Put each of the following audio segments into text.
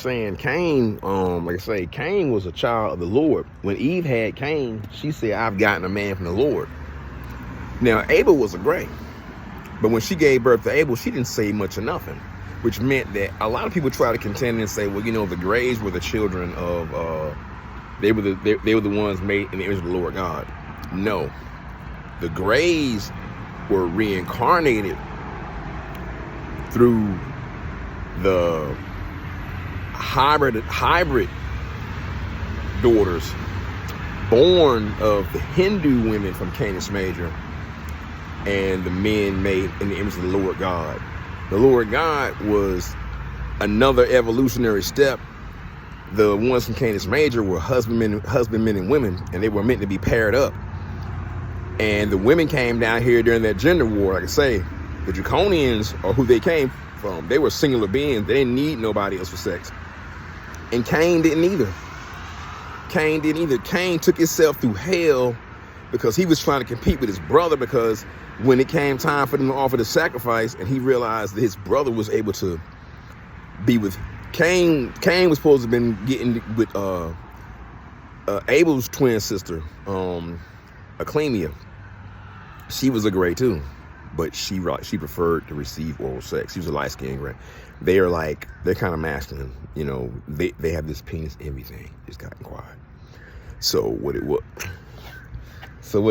saying, Cain, like I say, Cain was a child of the Lord. When Eve had Cain, she said, I've gotten a man from the Lord. Now, Abel was a gray. But when she gave birth to Abel, she didn't say much of nothing, which meant that a lot of people try to contend and say, well, you know, the grays were the children of, they were the ones made in the image of the Lord God. No, the grays were reincarnated through the hybrid daughters born of the Hindu women from Canis Major and the men made in the image of the Lord God. The Lord God was another evolutionary step. The ones from Canis Major were husbandmen and women, and they were meant to be paired up. And the women came down here during that gender war. Like I say, the Draconians, or who they came from, they were singular beings. They didn't need nobody else for sex. And Cain didn't either. Cain took himself through hell because he was trying to compete with his brother, because when it came time for them to offer the sacrifice and he realized that his brother was able to be with Cain was supposed to have been getting with Abel's twin sister, Aclemia. She was a gray too, but she preferred to receive oral sex. She was a light-skinned gray. They're kind of masculine, you know. They have this penis envy thing. It's gotten quiet. So what it was. Some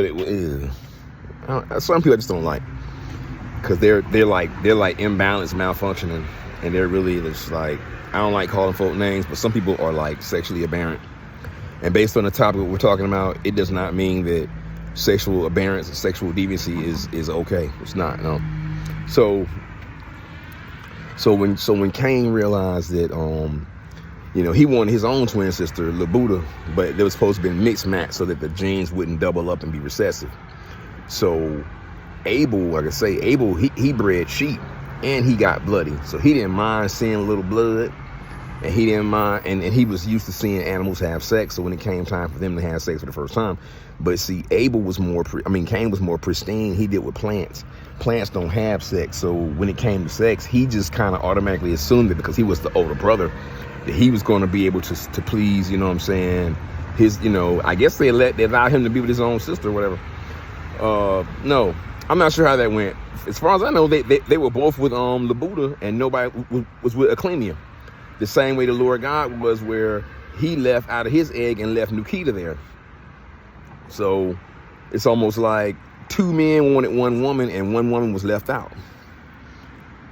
people I just don't like, because they're like imbalanced, malfunctioning, and they're really just like, I don't like calling folk names, but some people are like sexually aberrant. And based on the topic we're talking about, it does not mean that sexual aberrance and sexual deviancy is okay. It's not, no. So when Cain realized that you know, he wanted his own twin sister, Labuda, but they was supposed to be mixed match so that the genes wouldn't double up and be recessive. So Abel, like I say, he bred sheep and he got bloody. So he didn't mind seeing a little blood, and he didn't mind, and he was used to seeing animals have sex. So when it came time for them to have sex for the first time, but see, Cain was more pristine. He dealt with plants. Plants don't have sex. So when it came to sex, he just kind of automatically assumed it, because he was the older brother, that he was going to be able to please, you know what I'm saying, his, you know, I guess they allowed him to be with his own sister or whatever. No, I'm not sure how that went. As far as I know, they were both with Labuda, and nobody was with Aclemia. The same way the Lord God was, where he left out of his egg and left Nikita there. So it's almost like two men wanted one woman and one woman was left out.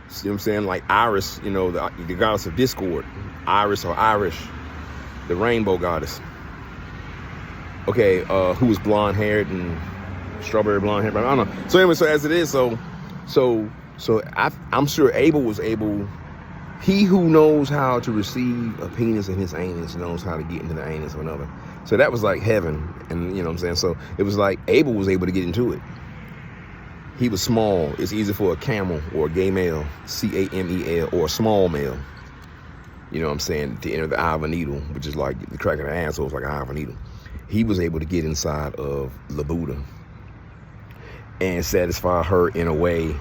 See what I'm saying? Like Iris, you know, the goddess of discord. Iris or Irish, the rainbow goddess. Okay, who was blonde haired and strawberry blonde haired, but I don't know. So anyway, so as it is, so I'm sure Abel was able. He who knows how to receive a penis in his anus knows how to get into the anus of another. So that was like heaven, and you know what I'm saying. So it was like Abel was able to get into it. He was small. It's easy for a camel or a gay male, CAMEL, or a small male, you know what I'm saying, to enter the eye of a needle, which is like the crack of the asshole is like an eye of a needle. He was able to get inside of Labuda and satisfy her in a way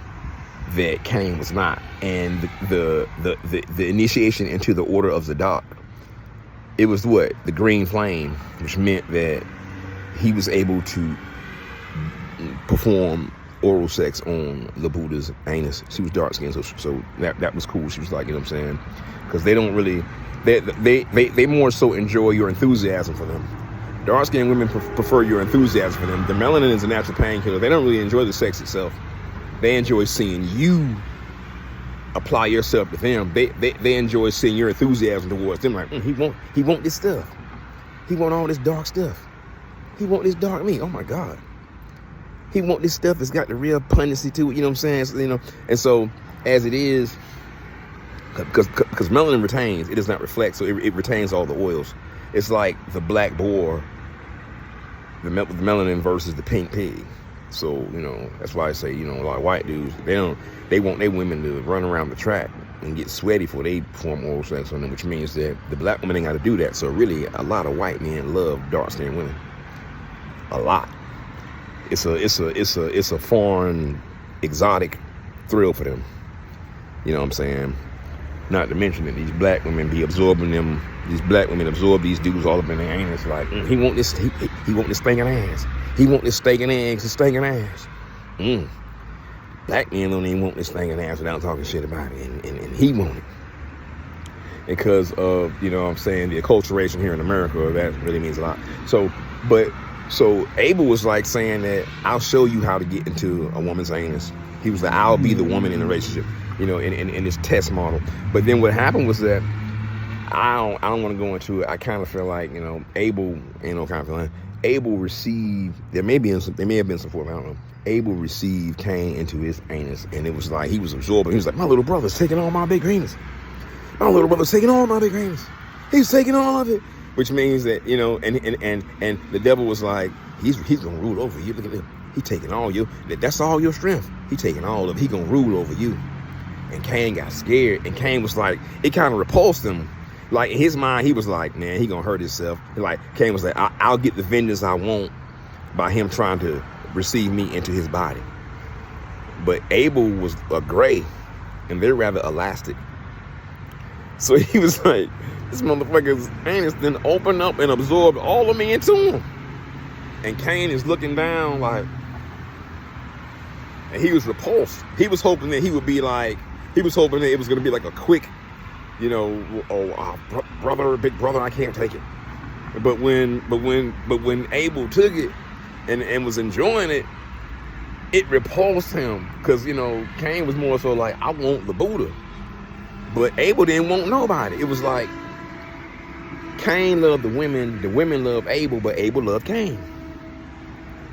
that Cain was not. And the initiation into the order of Zadok, it was what? The green flame, which meant that he was able to perform oral sex on Labuda's anus. She was dark skinned, so that was cool. She was like, you know what I'm saying? Because they don't really, they more so enjoy your enthusiasm for them. Dark skinned women prefer your enthusiasm for them. The melanin is a natural painkiller. They don't really enjoy the sex itself. They enjoy seeing you apply yourself to them. They enjoy seeing your enthusiasm towards them. Like, he want this stuff. He want all this dark stuff. He want this dark meat. Oh my God. He want this stuff that's got the real pungency to it. You know what I'm saying? So, you know, and so as it is, because melanin retains, it does not reflect, so it retains all the oils. It's like the black boar, the melanin versus the pink pig. So, you know, that's why I say, you know, a lot of white dudes, they want their women to run around the track and get sweaty before they perform oral sex on them, which means that the black women ain't got to do that. So really, a lot of white men love dark-skinned women. A lot. It's a foreign, exotic thrill for them. You know what I'm saying? Not to mention that these black women be absorbing them. These black women absorb these dudes all up in their anus. Like, he want this. He want this stinking ass. He want this stinking eggs and stinking ass. Black men don't even want this stinking ass without talking shit about it, and he want it because of, you know what I'm saying, the acculturation here in America. That really means a lot. So Abel was like saying that I'll show you how to get into a woman's anus. He was like, I'll be the woman in the relationship, you know, in this test model. But then what happened was that I don't want to go into it. I kind of feel like, you know, Abel, you know, kind of feeling Abel received. There may have been some form, I don't know. Abel received Cain into his anus, and it was like he was absorbing. He was like, my little brother's taking all my big anus. My little brother's taking all my big anus. He's taking all of it, which means that, you know, and the devil was like, he's gonna rule over you. Look at him. He taking all you. That's all your strength. He taking all of it. He gonna rule over you. And Cain got scared, and Cain was like, it kind of repulsed him. Like, in his mind, he was like, man, he gonna hurt himself. Like, Cain was like, I'll get the vengeance I want by him trying to receive me into his body. But Abel was a gray, and they're rather elastic. So he was like, this motherfucker's anus then opened up and absorbed all of me into him. And Cain is looking down like, and he was repulsed. He was hoping that it was gonna be like a quick, you know, brother, big brother, I can't take it. But when Abel took it and was enjoying it, it repulsed him, because, you know, Cain was more so like, I want the Buddha. But Abel didn't want nobody. It was like Cain loved the women loved Abel, but Abel loved Cain.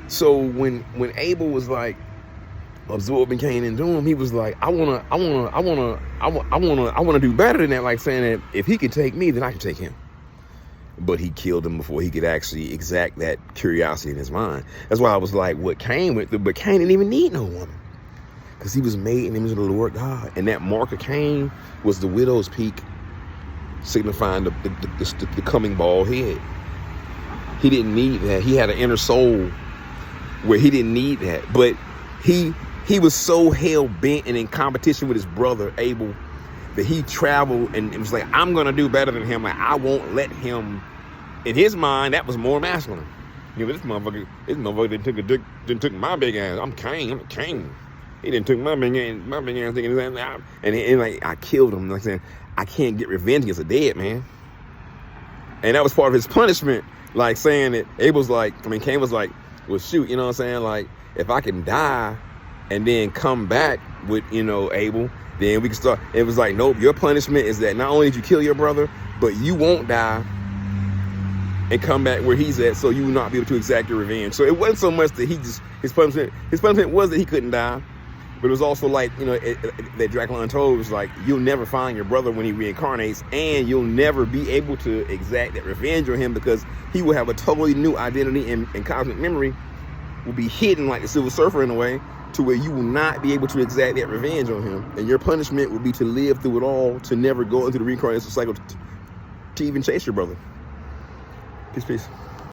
So when Abel was like absorbing Cain into him, he was like, I wanna do better than that, like saying that if he could take me, then I can take him. But he killed him before he could actually exact that curiosity in his mind. That's why I was like, what Cain went through, but Cain didn't even need no woman, because he was made in the image of the Lord God. And that mark of Cain was the widow's peak, signifying the coming bald head. He didn't need that. He had an inner soul where he didn't need that. But he was so hell-bent and in competition with his brother Abel that he traveled and it was like, I'm going to do better than him. Like, I won't let him. In his mind, that was more masculine. You know, this motherfucker didn't took my big ass. I'm a Cain. He didn't took my big ass thinking that, and like, I killed him. Like saying, I can't get revenge against a dead man. And that was part of his punishment. Like saying that Cain was like, well, shoot, you know what I'm saying? Like, if I can die and then come back with, you know, Abel, then we can start. It was like, nope, your punishment is that not only did you kill your brother, but you won't die and come back where he's at, so you will not be able to exact your revenge. So it wasn't so much that his punishment was that he couldn't die, but it was also like, you know, that Dracula Untold was like, you'll never find your brother when he reincarnates, and you'll never be able to exact that revenge on him, because he will have a totally new identity, and cosmic memory will be hidden like the Silver Surfer in a way, to where you will not be able to exact that revenge on him. And your punishment will be to live through it all, to never go into the reincarnation cycle, to even chase your brother. Peace, peace.